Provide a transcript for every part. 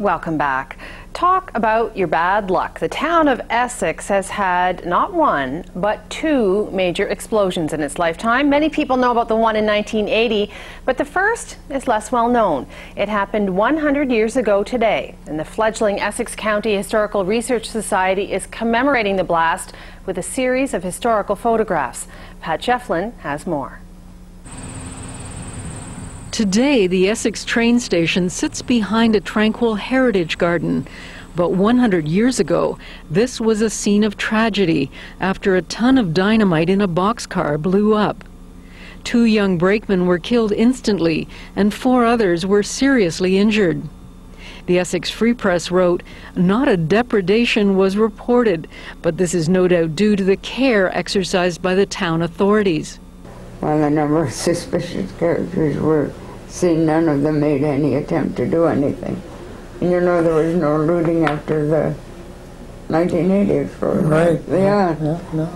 Welcome back. Talk about your bad luck. The town of Essex has had not one, but two major explosions in its lifetime. Many people know about the one in 1980, but the first is less well known. It happened 100 years ago today, and the fledgling Essex County Historical Research Society is commemorating the blast with a series of historical photographs. Pat Jefflin has more. Today, the Essex train station sits behind a tranquil heritage garden. But 100 years ago, this was a scene of tragedy after a ton of dynamite in a boxcar blew up. 2 young brakemen were killed instantly, and 4 others were seriously injured. The Essex Free Press wrote, "Not a depredation was reported, but this is no doubt due to the care exercised by the town authorities." While a number of suspicious characters were seen, none of them made any attempt to do anything. And you know, there was no looting after the 1980 explosion. Right. Yeah. No.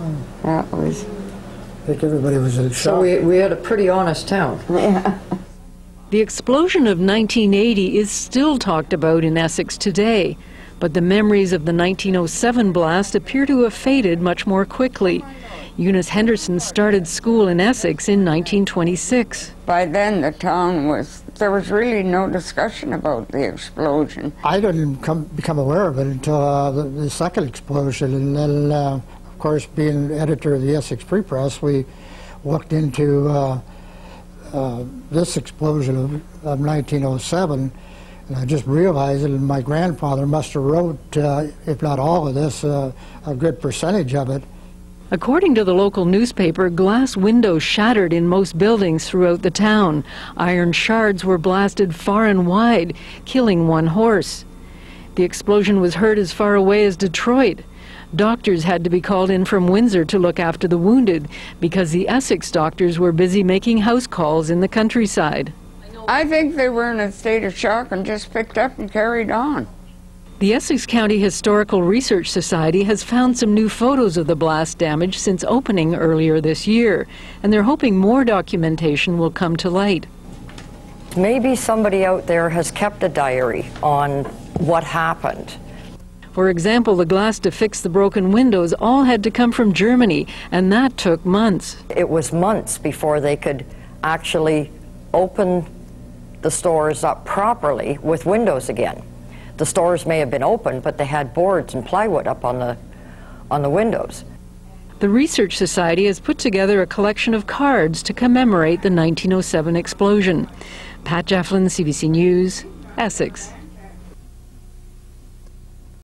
That was... I think everybody was in shock. So we had a pretty honest town. Yeah. The explosion of 1980 is still talked about in Essex today, but the memories of the 1907 blast appear to have faded much more quickly. Eunice Henderson started school in Essex in 1926. By then, the town there was really no discussion about the explosion. I didn't become aware of it until the second explosion, and then, of course, being editor of the Essex Free Press, we looked into this explosion of 1907, and I just realized that my grandfather must have wrote, if not all of this, a good percentage of it. According to the local newspaper, glass windows shattered in most buildings throughout the town. Iron shards were blasted far and wide, killing 1 horse. The explosion was heard as far away as Detroit. Doctors had to be called in from Windsor to look after the wounded because the Essex doctors were busy making house calls in the countryside. I think they were in a state of shock and just picked up and carried on. The Essex County Historical Research Society has found some new photos of the blast damage since opening earlier this year, and they're hoping more documentation will come to light. Maybe somebody out there has kept a diary on what happened. For example, the glass to fix the broken windows all had to come from Germany, and that took months. It was months before they could actually open the stores up properly with windows again. The stores may have been open, but they had boards and plywood up on the windows. The Research Society has put together a collection of cards to commemorate the 1907 explosion. Pat Jefflin, CBC News, Essex.